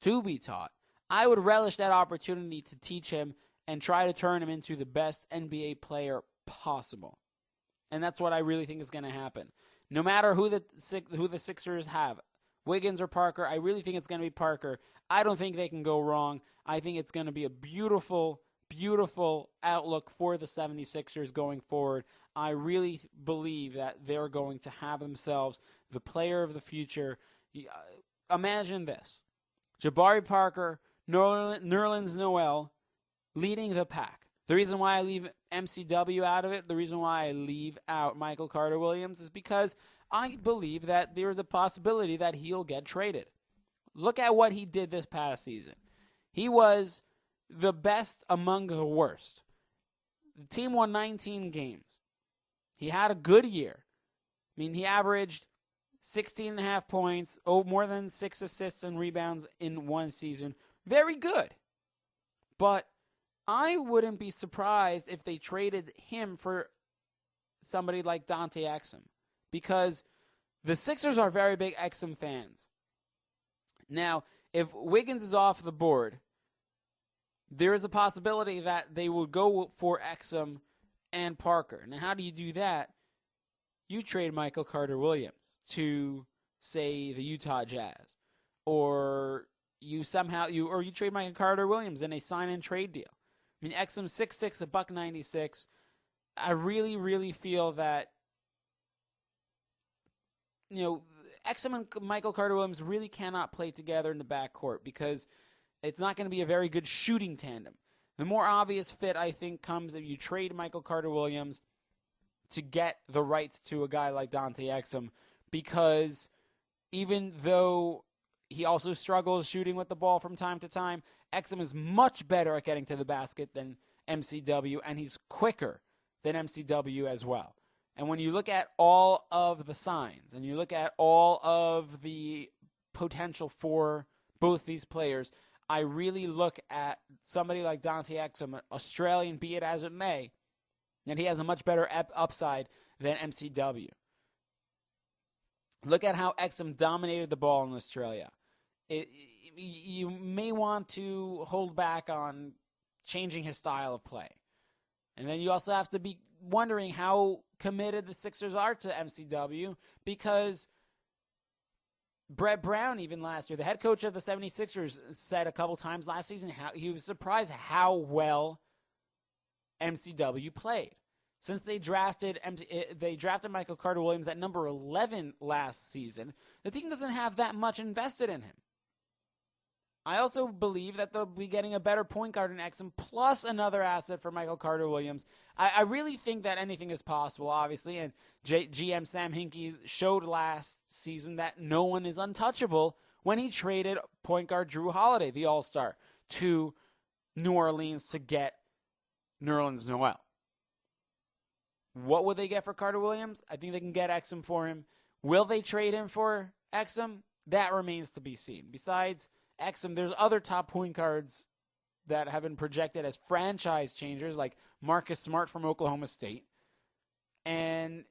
to be taught. I would relish that opportunity to teach him and try to turn him into the best NBA player possible. And that's what I really think is going to happen. No matter who the Sixers have, Wiggins or Parker, I really think it's going to be Parker. I don't think they can go wrong. I think it's going to be a beautiful, beautiful outlook for the 76ers going forward. I really believe that they're going to have themselves the player of the future. Imagine this. Jabari Parker, Nerlens Noel leading the pack. The reason why I leave MCW out of it, the reason why I leave out Michael Carter-Williams is because I believe that there is a possibility that he'll get traded. Look at what he did this past season. He was the best among the worst. The team won 19 games. He had a good year. I mean, he averaged 16.5 points, more than 6 assists and rebounds in one season. Very good. But I wouldn't be surprised if they traded him for somebody like Dante Exum, because the Sixers are very big Exum fans. Now, if Wiggins is off the board, there is a possibility that they will go for Exum and Parker. Now, how do you do that? You trade Michael Carter-Williams to, say, the Utah Jazz, or you trade Michael Carter-Williams in a sign-and-trade deal. I mean, Exum 6'6", $196. I really, really feel that, Exum and Michael Carter-Williams really cannot play together in the backcourt because it's not going to be a very good shooting tandem. The more obvious fit, I think, comes if you trade Michael Carter-Williams to get the rights to a guy like Dante Exum, because even though he also struggles shooting with the ball from time to time. Exum is much better at getting to the basket than MCW, and he's quicker than MCW as well. And when you look at all of the signs and you look at all of the potential for both these players, I really look at somebody like Dante Exum, Australian, be it as it may, and he has a much better upside than MCW. Look at how Exum dominated the ball in Australia. You may want to hold back on changing his style of play. And then you also have to be wondering how committed the Sixers are to MCW, because Brett Brown, even last year, the head coach of the 76ers, said a couple times last season how he was surprised how well MCW played. Since they drafted Michael Carter-Williams at number 11 last season, the team doesn't have that much invested in him. I also believe that they'll be getting a better point guard in Exum, plus another asset for Michael Carter-Williams. I really think that anything is possible, obviously, and GM Sam Hinkie showed last season that no one is untouchable when he traded point guard Drew Holiday, the All-Star, to New Orleans to get Nerlens Noel. What would they get for Carter-Williams? I think they can get Exum for him. Will they trade him for Exum? That remains to be seen. Besides Exum, there's other top point guards that have been projected as franchise changers, like Marcus Smart from Oklahoma State. And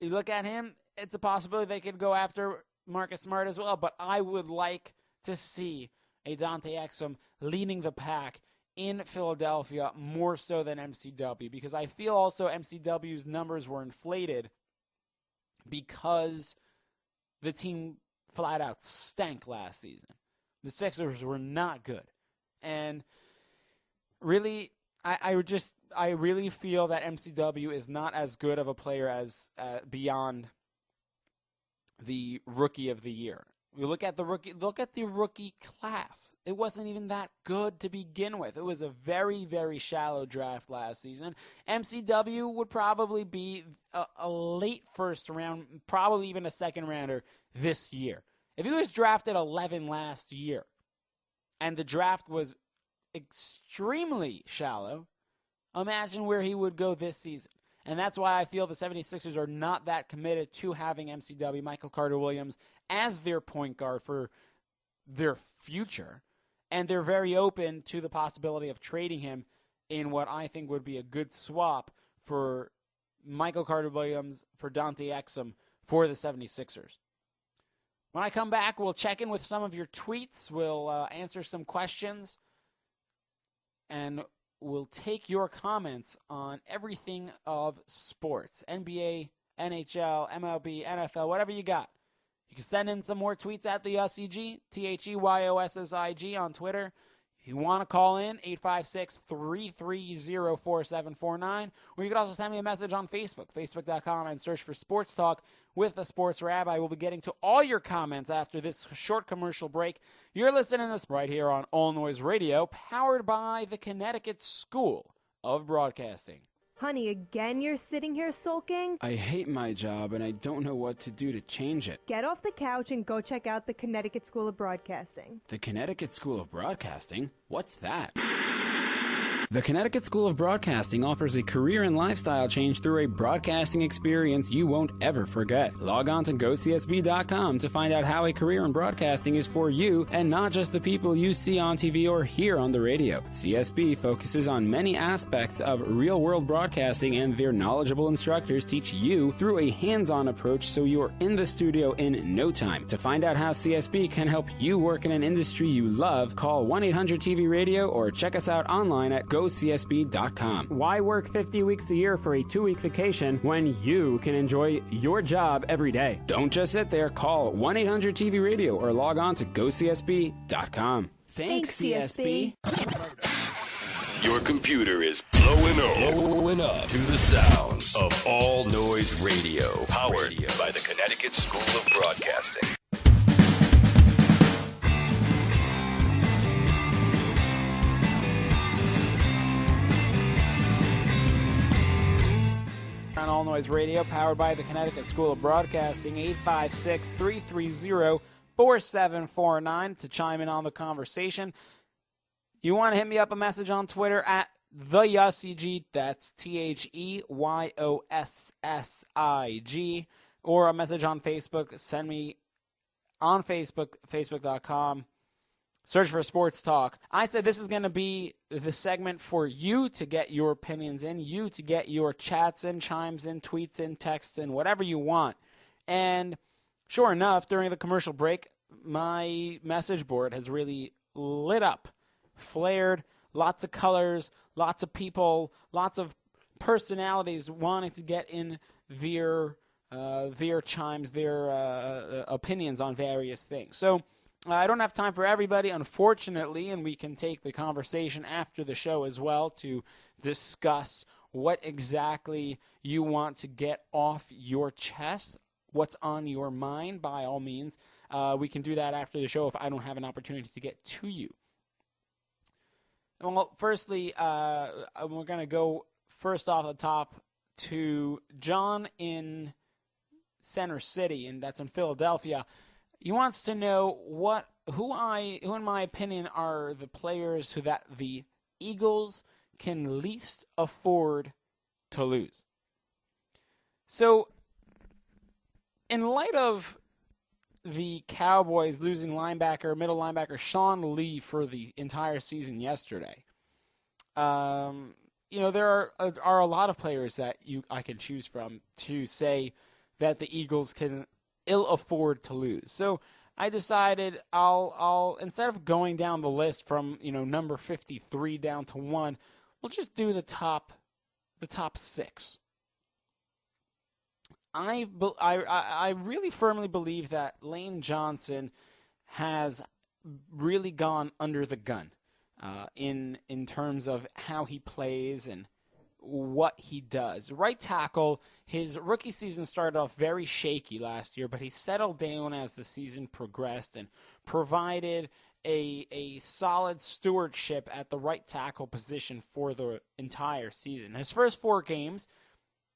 you look at him, it's a possibility they could go after Marcus Smart as well. But I would like to see a Dante Exum leading the pack in Philadelphia more so than MCW, because I feel also MCW's numbers were inflated because the team flat out stank last season. The Sixers were not good. And really, I really feel that MCW is not as good of a player as beyond the rookie of the year. We look at the rookie class. It wasn't even that good to begin with. It was a very, very shallow draft last season. MCW would probably be a late first round, probably even a second rounder this year. If he was drafted 11 last year and the draft was extremely shallow, imagine where he would go this season. And that's why I feel the 76ers are not that committed to having MCW, Michael Carter-Williams, as their point guard for their future. And they're very open to the possibility of trading him in what I think would be a good swap for Michael Carter-Williams, for Dante Exum, for the 76ers. When I come back, we'll check in with some of your tweets. We'll answer some questions. And we'll take your comments on everything of sports. NBA, NHL, MLB, NFL, whatever you got. You can send in some more tweets at the Yossi G, TheYossig on Twitter. If you want to call in, 856-330-4749. Or you can also send me a message on Facebook, facebook.com, and search for Sports Talk with the Sports Rabbi. We'll be getting to all your comments after this short commercial break. You're listening to this right here on All Noise Radio, powered by the Connecticut School of Broadcasting. Honey, again you're sitting here sulking? I hate my job and I don't know what to do to change it. Get off the couch and go check out the Connecticut School of Broadcasting. The Connecticut School of Broadcasting? What's that? The Connecticut School of Broadcasting offers a career and lifestyle change through a broadcasting experience you won't ever forget. Log on to GoCSB.com to find out how a career in broadcasting is for you and not just the people you see on TV or hear on the radio. CSB focuses on many aspects of real-world broadcasting, and their knowledgeable instructors teach you through a hands-on approach so you're in the studio in no time. To find out how CSB can help you work in an industry you love, call 1-800-TV-RADIO or check us out online at GoCSB.com. Why work 50 weeks a year for a 2-week vacation when you can enjoy your job every day? Don't just sit there. Call 1-800-TV-RADIO or log on to GoCSB.com. Thanks, CSB. Your computer is blowing up to the sounds of All Noise Radio, powered by the Connecticut School of Broadcasting. On All Noise Radio, powered by the Connecticut School of Broadcasting, 856-330-4749. 888-866-4749 to chime in on the conversation. You want to hit me up a message on Twitter at the Yossi G, that's TheYossig, or a message on Facebook. Send me on Facebook, facebook.com. Search for Sports Talk. I said this is going to be the segment for you to get your opinions in, you to get your chats in, chimes in, tweets in, texts in, whatever you want. And sure enough, during the commercial break, my message board has really lit up, flared, lots of colors, lots of people, lots of personalities wanting to get in their chimes, their opinions on various things. So I don't have time for everybody, unfortunately, and we can take the conversation after the show as well to discuss what exactly you want to get off your chest, what's on your mind, by all means. We can do that after the show if I don't have an opportunity to get to you. Well, firstly, we're going to go first off the top to John in Center City, and that's in Philadelphia. He wants to know who in my opinion are the players who that the Eagles can least afford to lose. So, in light of the Cowboys losing middle linebacker Sean Lee for the entire season yesterday, there are a lot of players that I can choose from to say that the Eagles can ill afford to lose. So I decided I'll instead of going down the list from number 53 down to 1, we'll just do the top 6. I really firmly believe that Lane Johnson has really gone under the gun in terms of how he plays and what he does. Right tackle, his rookie season started off very shaky last year, but he settled down as the season progressed and provided a solid stewardship at the right tackle position for the entire season. His first 4 games,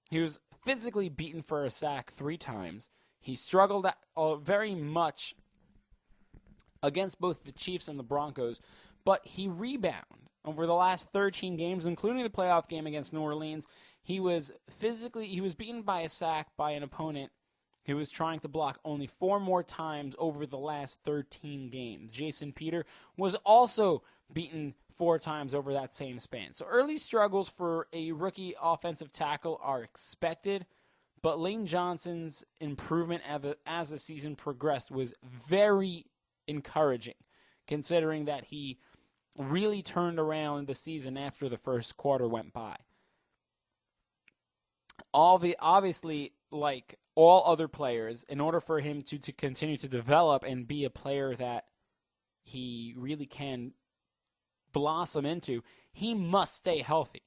he was physically beaten for a sack 3 times. He struggled very much against both the Chiefs and the Broncos, but he rebounded. Over the last 13 games, including the playoff game against New Orleans, he was beaten by a sack by an opponent who was trying to block only 4 more times over the last 13 games. Jason Peter was also beaten 4 times over that same span. So early struggles for a rookie offensive tackle are expected, but Lane Johnson's improvement as the season progressed was very encouraging, considering that he really turned around the season after the first quarter went by. Obviously, like all other players, in order for him to continue to develop and be a player that he really can blossom into, he must stay healthy.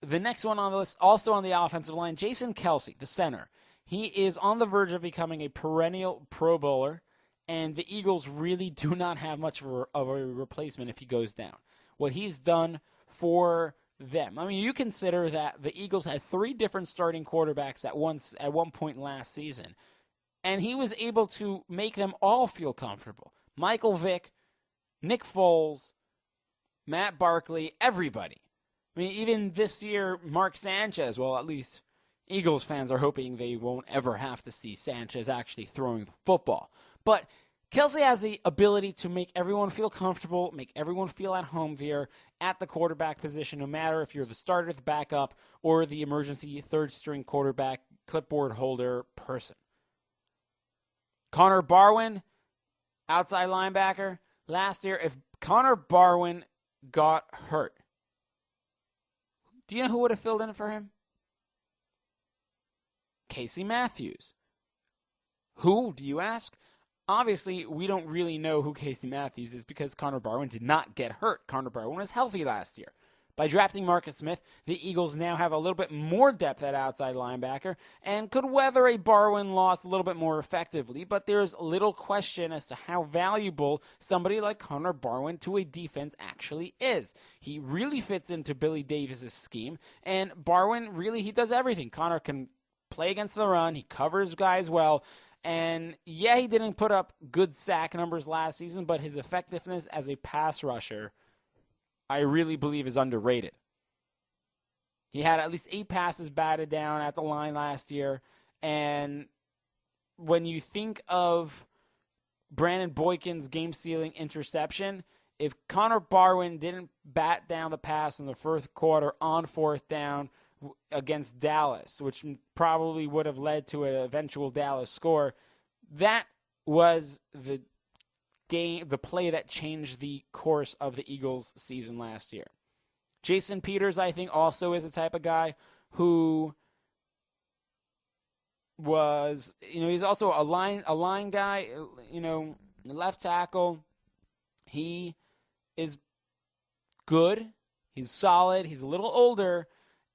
The next one on the list, also on the offensive line, Jason Kelce, the center. He is on the verge of becoming a perennial Pro Bowler, and the Eagles really do not have much of a replacement if he goes down. What he's done for them. I mean, you consider that the Eagles had 3 different starting quarterbacks at one point last season, and he was able to make them all feel comfortable. Michael Vick, Nick Foles, Matt Barkley, everybody. I mean, even this year, Mark Sanchez, well, at least Eagles fans are hoping they won't ever have to see Sanchez actually throwing the football. But Kelce has the ability to make everyone feel comfortable, make everyone feel at home there at the quarterback position, no matter if you're the starter, the backup, or the emergency third-string quarterback, clipboard holder person. Connor Barwin, outside linebacker. Last year, if Connor Barwin got hurt, do you know who would have filled in for him? Casey Matthews. Who, do you ask? Obviously, we don't really know who Casey Matthews is because Connor Barwin did not get hurt. Connor Barwin was healthy last year. By drafting Marcus Smith, the Eagles now have a little bit more depth at outside linebacker and could weather a Barwin loss a little bit more effectively, but there's little question as to how valuable somebody like Connor Barwin to a defense actually is. He really fits into Billy Davis's scheme, and Barwin really, he does everything. Connor can play against the run, he covers guys well, And, yeah, he didn't put up good sack numbers last season, but his effectiveness as a pass rusher, I really believe, is underrated. He had at least 8 passes batted down at the line last year. And when you think of Brandon Boykin's game-sealing interception, if Connor Barwin didn't bat down the pass in the first quarter on 4th down against Dallas, which probably would have led to an eventual Dallas score, that was the play that changed the course of the Eagles' season last year. Jason Peters, I think, also is a type of guy who was, he's also a line guy, left tackle. He is good. He's solid. He's a little older.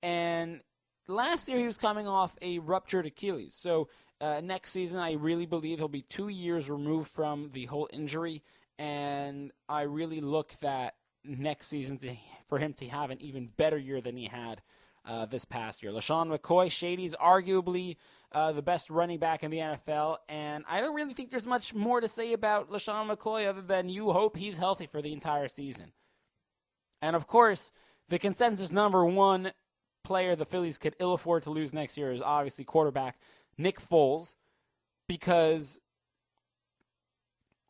And last year he was coming off a ruptured Achilles. So next season I really believe he'll be 2 years removed from the whole injury. And I really look that next season for him to have an even better year than he had this past year. LaShawn McCoy, Shady's arguably the best running back in the NFL, and I don't really think there's much more to say about LaShawn McCoy other than you hope he's healthy for the entire season. And, of course, the consensus number one player the Phillies could ill afford to lose next year is obviously quarterback Nick Foles, because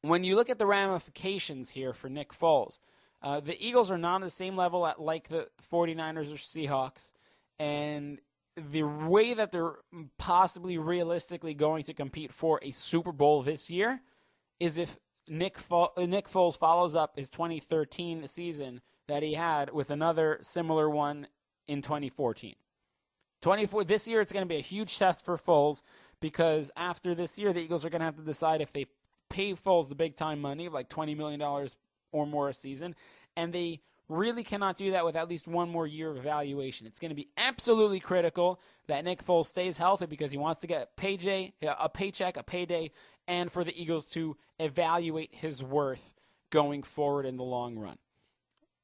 when you look at the ramifications here for Nick Foles, the Eagles are not on the same level like the 49ers or Seahawks, and the way that they're possibly realistically going to compete for a Super Bowl this year is if Nick Foles follows up his 2013 season that he had with another similar one in 2014. This year it's going to be a huge test for Foles, because after this year the Eagles are going to have to decide if they pay Foles the big-time money of like $20 million or more a season, and they really cannot do that with at least one more year of evaluation. It's going to be absolutely critical that Nick Foles stays healthy because he wants to get a paycheck, a payday, and for the Eagles to evaluate his worth going forward in the long run.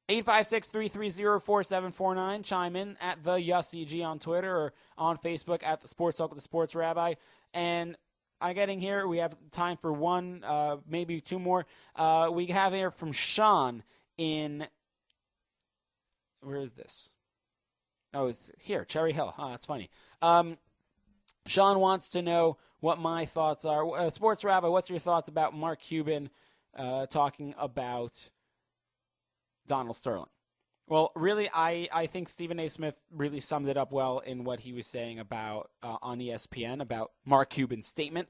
856-330-4749. Chime in at the Yossi G on Twitter or on Facebook at the Sports Talk with the Sports Rabbi. And I'm getting here. We have time for one, maybe two more. We have here from Sean in... Where is this? Oh, it's here, Cherry Hill. Oh, that's funny. Sean wants to know what my thoughts are. Sports Rabbi, what's your thoughts about Mark Cuban talking about Donald Sterling? Well, really, I think Stephen A. Smith really summed it up well in what he was saying about on ESPN about Mark Cuban's statement.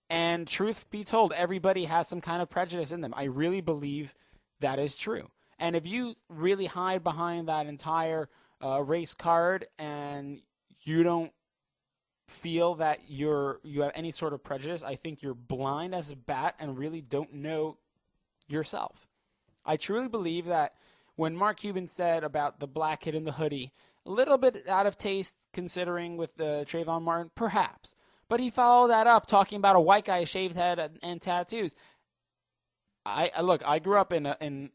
And truth be told, everybody has some kind of prejudice in them. I really believe that is true. And if you really hide behind that entire race card and you don't feel that you have any sort of prejudice, I think you're blind as a bat and really don't know yourself. I truly believe that when Mark Cuban said about the black kid in the hoodie, a little bit out of taste considering with Trayvon Martin, perhaps. But he followed that up talking about a white guy, shaved head, and tattoos. I grew up in an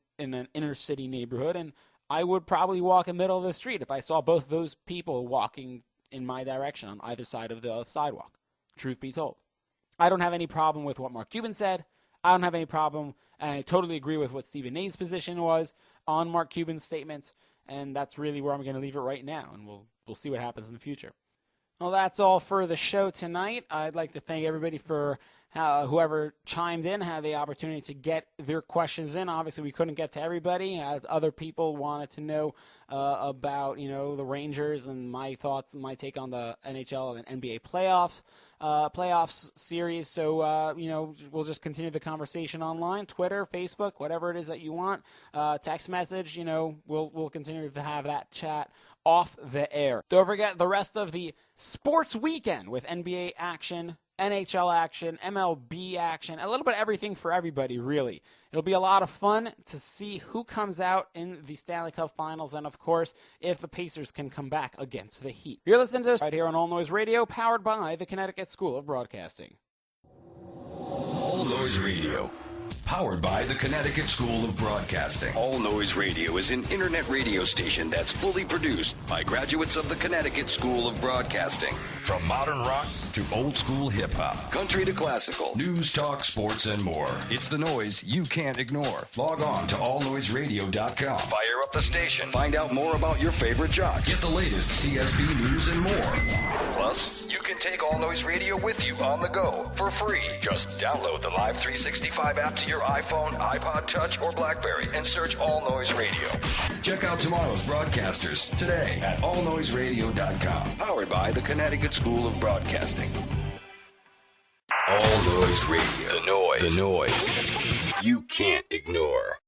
inner city neighborhood, and I would probably walk in the middle of the street if I saw both those people walking in my direction on either side of the sidewalk, truth be told. I don't have any problem with what Mark Cuban said. I don't have any problem, and I totally agree with what Stephen A's position was on Mark Cuban's statement, and that's really where I'm going to leave it right now, and we'll see what happens in the future. Well, that's all for the show tonight. I'd like to thank everybody for whoever chimed in, had the opportunity to get their questions in. Obviously, we couldn't get to everybody. Other people wanted to know about, the Rangers and my thoughts and my take on the NHL and NBA playoffs series. So, we'll just continue the conversation online, Twitter, Facebook, whatever it is that you want. Text message, we'll continue to have that chat off the air. Don't forget the rest of the sports weekend with NBA action, NHL action, MLB action, a little bit of everything for everybody, really. It'll be a lot of fun to see who comes out in the Stanley Cup Finals, and, of course, if the Pacers can come back against the Heat. You're listening to this right here on All Noise Radio, powered by the Connecticut School of Broadcasting. All Noise Radio, Powered by the Connecticut School of Broadcasting. All Noise Radio is an internet radio station that's fully produced by graduates of the Connecticut School of Broadcasting. From modern rock to old school hip hop, country to classical, news, talk, sports, and more. It's the noise you can't ignore. Log on to allnoiseradio.com. Fire up the station. Find out more about your favorite jocks. Get the latest CSB news and more. Plus, you can take All Noise Radio with you on the go for free. Just download the Live 365 app to your iPhone, iPod Touch, or BlackBerry and search All Noise Radio. Check out tomorrow's broadcasters today at allnoiseradio.com. Powered by the Connecticut School of Broadcasting. All Noise Radio. The noise you can't ignore.